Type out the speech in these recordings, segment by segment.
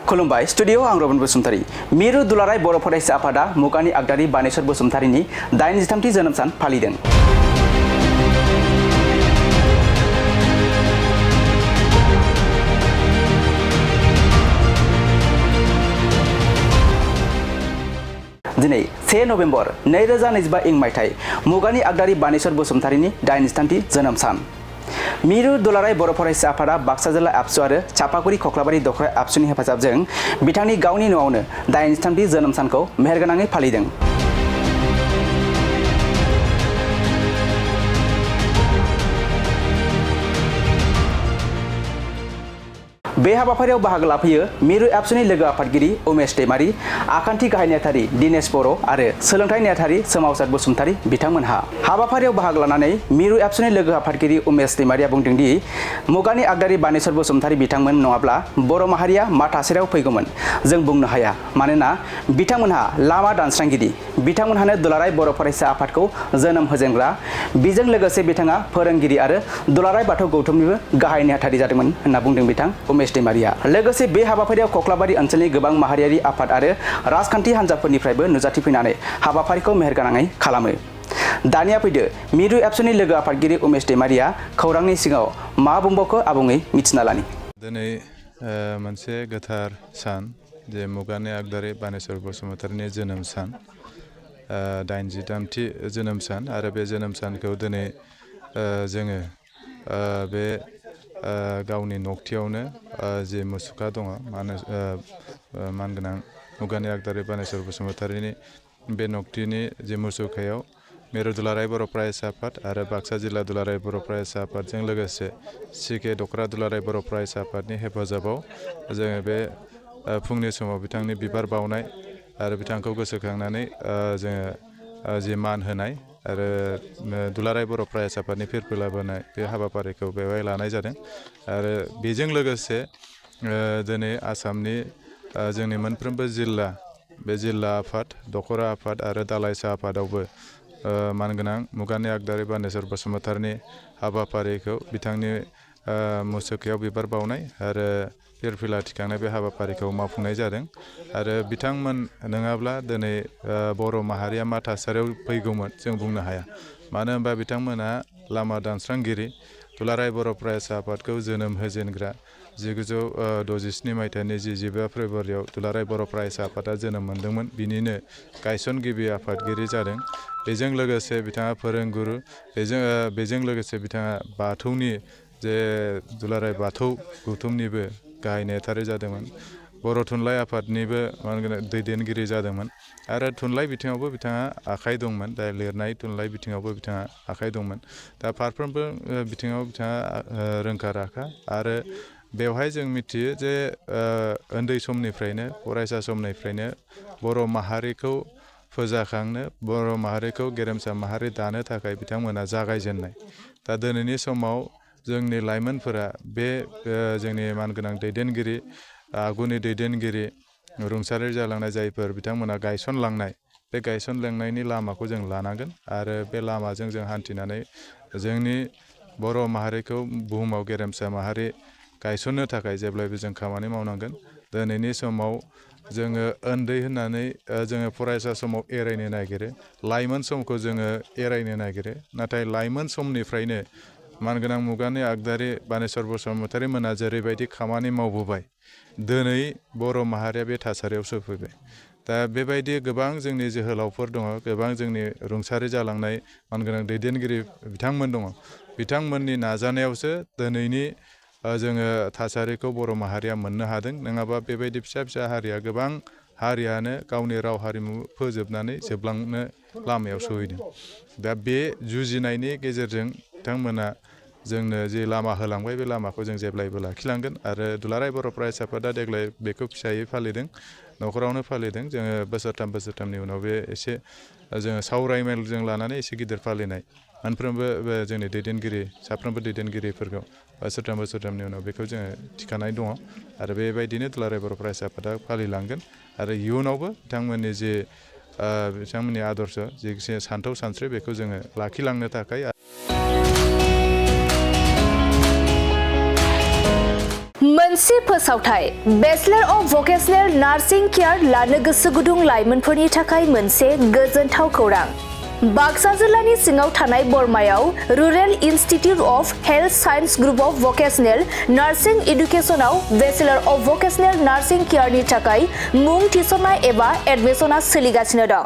खुलुमबाय स्टुडियो आं रबन बसुमतारी मिरु दुलाराय बर' फरायसा आफादा मुगानि आगदारि बानेश्वर बसुमतारीनि 83थि जोनोम सान फालिदों। दिनै 1 नभेम्बर 2025 इं मायथाइ मुगानि आगदारि बानेश्वर बसुमतारीनि 83थि जोनोम सान। मिरु दुलाराय बर' फरायसा आफादा बाक्सा जिल्ला आबसु आरो चापागुरि खख्लाबारि दखरा आबसुनि हेफाजाबजों बिथांनि गावनि न'आवनो 83थि जोनोम सानखौ मेहेरगोनाङै फालिदों। बे हाबाफारियाव बाहागो लाफैयो मिरु एबसुनि लोगो आफादगिरि उमेश दैमारि, आखान्थि गाहाय नेहाथारि दिनेश बर' आरो सोलोंथाइ नेहाथारि सोमावसार बसुमतारी बिथांमोनहा। हाबाफारियाव बाहागो लानानै मिरु एबसुनि लोगो आफादगिरि उमेश दैमारिया बुंदों दि मुगानि आगदारि बानेश्वर बसुमतारी बिथांमोन नङाब्ला बर' माहारिया मा थासारियाव फैगौमोन जों बुंनो हाया, मानोना बिथांमोनहा लामा दानस्रांगिरि, बिथांमोनहानो दुलाराय बर' फरायसा आफादखौ जोनोम होजेनग्रा, बेजों लोगोसे बिथाङा फोरोंगिरि आरो दुलाराय बाथौ गौथुमनिबो गाहाय नेहाथारि जादोंमोन होनना बुंदों बिथां उमेश दैमारिया। लोगोसे बे हाबाफारियाव खख्लाबारि ओनसोलनि गोबां माहारियारि आफाद आरो राजखान्थि हान्जाफोरनिफ्रायबो नुजाथिफैनानै हाबाफारिखौ मेहेरगोनाङै खालामो। दानिया फैदो मिरु एबसुनि लोगो आफादगिरि उमेश दैमारिया खौरांनि सिगाङाव मा बुंबावखो आबुङै मिथिना लानि। दिनै मोनसे गोथार सान जे मुगानि आगदारि बानेश्वर बसुमतारीनि जोनोम सान, 83थि जोनोम सान आरो बे जोनोम सानखौ दिनै जोङो बे गावनि न'खथियावनो जे मुसुखा दङ मानगोनां मुगानि आगदारि बानेश्वर बसुमतारीनि बे न'खथिनि जे मुसुखायाव मिरु दुलाराय बर' फरायसा आफाद आरो बाक्सा जिल्ला दुलाराय बर' फरायसा आफादजों लोगोसे सिके दखरा दुलाराय बर' फरायसा आफादनि हेफाजाबाव जोङो बे फुंनि समाव बिथांनि बिबार बावनाय आरो बिथांखौ गोसोखांनानै जोङो जि मान होनाय आरो दुलाराय बर' फरायसा आफादनि फिरफिला बोनाय बे हाबाफारिखौ बेवहाय लानाय जादों। आरो बेजों लोगोसे दिनै आसामनि जोंनि मोनफ्रोमबो जिल्ला, बे जिल्ला आफाद, दखरा आफाद आरो दालाइसा आफादावबो मानगोनां मुगानि आगदारि बानेश्वर बसुमतारीनि हाबाफारिखौ बिथांनि मुसुखायाव बिबार बावनाय आरो फिरफिला थिखांनाय बे हाबाफारिखौ मावफुंनाय जादों। आरो बिथांमोन नङाब्ला दिनै बर' माहारिया मा थासारियाव फैगौमोन जों बुंनो हाया, मानो होनबा बिथांमोना लामा दानस्रांगिरि, दुलाराय बर' फरायसा आफादखौ जोनोम होजेनग्रा, 1967 मायथाइनि 15 फेब्रुवारियाव दुलाराय बर' फरायसा आफादा जोनोम मोनदोंमोन, बिनिनो गायसनगिरि आफादगिरि जादों। बेजों लोगोसे बिथाङा फोरोंगुरु, बेजों लोगोसे बिथाङा बाथौनि जे दुलाराय बाथौ गौथुमनिबो गाहाय नेहाथारि जादोंमोन, बर' थुनलाइ आफादनिबो दैदेनगिरि जादोंमोन आरो थुनलाइ बिथिङावबो बिथाङा आखाइ दंमोन, दा लिरनाय थुनलाइ बिथिङावबो बिथाङा आखाइ दंमोन। दा फारफ्रोमबो बिथिङाव बिथाङा रोंखा राखा आरो बेवहाय जों मिथियो जे उन्दै समनिफ्रायनो, फरायसा समनिफ्रायनो बर' माहारिखौ फोजाखांनो, बर' माहारिखौ गेरेमसा माहारि दानो थाखाय बिथांमोना जागायजेननाय। दा दिनैनि समाव जोंनि लाइमोनफोरा बे जोंनि मानगोनां दैदेनगिरि, आगुनि दैदेनगिरि रुंसारि जालांनाय जायफोर बिथांमोना गायसनलांनाय, बे गायसनलांनायनि लामाखौ जों लानांगोन आरो बे लामाजों जों हान्थिनानै जोंनि बर' माहारिखौ बुहुमाव गेरेमसा माहारि गायसननो थाखाय जेब्लायबो जों खामानि मावनांगोन। दिनैनि समाव जोङो उन्दै होननानै जोङो फरायसा समाव एरायनो नागिरो, लाइमोन समखौ जोङो एरायनो नागिरो, नाथाय लाइमोन समनिफ्रायनो मानगोनां मुगानि आगदारि बानेश्वर बसुमतारी मोना जेरैबायदि खामानि मावबोबाय, दिनै बर' माहारिया बे थासारियाव सफैबाय। दा बेबायदि गोबां जोंनि जोहोलावफोर दङ, गोबां जोंनि रुंसारि जालांनाय मानगोनां दैदेनगिरि बिथांमोन दङ, बिथांमोननि नाजानायावसो दिनैनि जोङो थासारिखौ बर' माहारिया मोननो हादों। नङाबा बेबायदि फिसा फिसा हारिया, गोबां हारियानो गावनि राव हारिमु फोजोबनानै जोबलांनो लामायाव सहैदों। दा बे जुजिनायनि गेजेरजों बिथांमोना जोंनो जि लामा होलांबाय, बे लामाखौ जों जेब्लायबो लाखिलांगोन आरो दुलाराय बर' फरायसा आफादा देग्लाय बेखौ फिसायै फालिदों, न'खरावनो फालिदों। जोङो बोसोरथामनि उनाव बे एसे जोङो सावराय मेलजों लानानै एसे गिदिर फालिनाय, मोनफ्रोमबो जोंनि दैदेनगिरि, साफ्रोमबो दैदेनगिरिफोरखौ बोसोरथामनि उनाव बेखौ जोङो थिखानाय दङ आरो बेबायदिनो दुलाराय बर' फरायसा आफादा फालिलांगोन आरो इयुनावबो बिथांमोननि जे बिथांमोननि आदर्श, जे सान्थौ सानस्रि, बेखौ जोङो लाखिलांनो थाखाय। मोनसे फोसावथाय bachelor of vocational nursing care लानो गोसो गुदुं लाइमोनफोरनि थाखाय मोनसे गोजोनथाव खौरां। बाक्सा जिल्लानि सिङाव थानाय बरमायाव rural institute of health science group of vocational nursing एडुकेशनाव बेचलर अफ भकेशनेल नार्सिं केयारनि थाखाय मुं थिसननाय एबा एडमिशना सोलिगासिनो दं।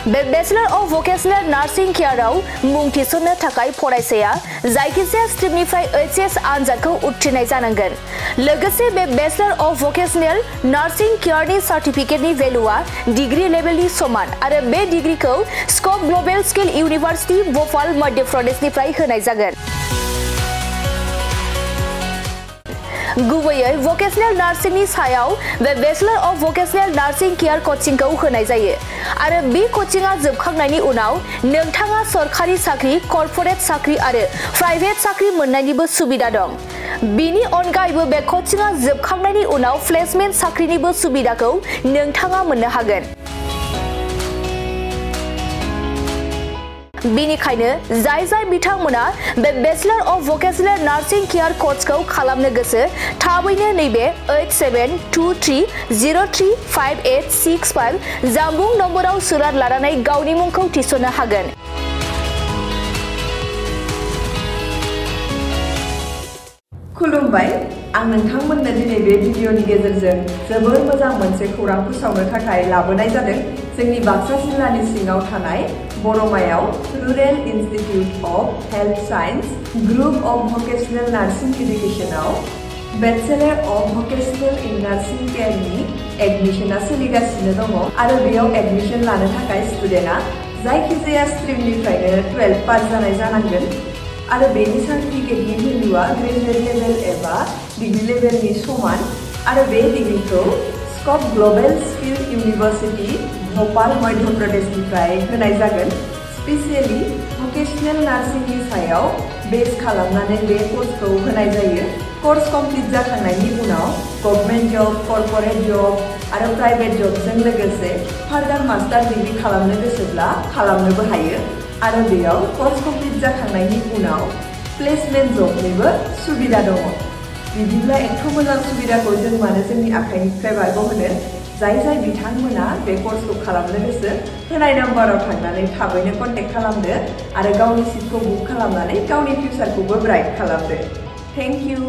बे बेचलर अफ भकेशनेल नार्सिं केयाराव मुं थिसननो थाखाय फरायसाया जायखिजाया स्ट्रिमनिफ्राय एचएस आनजादखौ उथ्रिनाय जानांगोन। लोगोसे बे बेचलर अफ भकेशनेल नार्सिं केयारनि सार्टिफिकेटनि भेलुआ डिग्री लेभेलनि समान आरो बे डिग्रीखौ scope global skill university Bhopal Madhya प्रदेशनिफ्राय होनाय जागोन। गुबैयै भकेशनेल नार्सिंनि सायाव बे bachelor of vocational nursing care कचिंखौ होनाय जायो आरो बे कचिंआ जोबखांनायनि उनाव नोंथाङा सरखारि साख्रि, कर्परेट साख्रि आरो प्राइभेट साख्रि मोननायनिबो सुबिदा दं। बेनि अनगायैबो बे कचिंआ जोबखांनायनि उनाव प्लेसमेन्ट साख्रिनिबो सुबिदाखौ नोंथाङा मोननो हागोन। बेनिखायनो जाय बिथांमोना बे bachelor of vocational nursing care कर्सखौ खालामनो गोसो थाबैनो नैबे 8723035865 जानबुं नम्बराव सुराद लानानै गावनि मुंखौ थिसननो हागोन। खुलुमबाय, आं नोंथांमोननो दिनै बे भिडिअनि गेजेरजों जोबोर मोजां मोनसे खौरां फोसावनो थाखाय लाबोनाय जादों। जोंनि बाक्सा जिल्लानि सिङाव थानाय बरमायाव rural institute of health science group of vocational nursing एडुकेशनाव bachelor of vocational in nursing केयारनि एडमिशना सोलिगासिनो दङ आरो बेयाव एडमिशन लानो थाखाय स्टुडेन्टआ जायखिजाया स्ट्रिमनिफ्रायनो 12 पास जानाय जानांगोन आरो बेनि सार्टिफिकेटनि भेलुआ ग्रेजुवेट लेभेल एबा डिग्री लेभेलनि समान आरो बे डिग्रीखौ scope global skill university Bhopal Madhya प्रदेशनिफ्राय होनाय जागोन। स्पेसियेलि भकेशनेल नार्सिंनि सायाव बेस खालामनानै बे कर्सखौ होनाय जायो। कर्स कमप्लिट जाखांनायनि उनाव गभर्नमेन्ट जब, कर्परेट जब आरो प्राइभेट जबजों लोगोसे फार्दार मास्टार डिग्री खालामनो गोसोब्ला खालामनोबो हायो आरो बेयाव कर्स कमप्लिट जाखांनायनि उनाव प्लेसमेन्ट जबनिबो सुबिदा दङ। बिदिब्ला एथ' मोजां सुबिदाखौ जों मानो जोंनि आखाइनिफ्राय बारग'होनो? जाय बिथांमोना बे कर्सखौ खालामनो गोसो होनाय नाम्बाराव थांनानै थाबैनो कन्टेक्ट खालामदो आरो गावनि सिटखौ बुक खालामनानै गावनि फिउचारखौबो ब्राइट खालामदो। Thank you.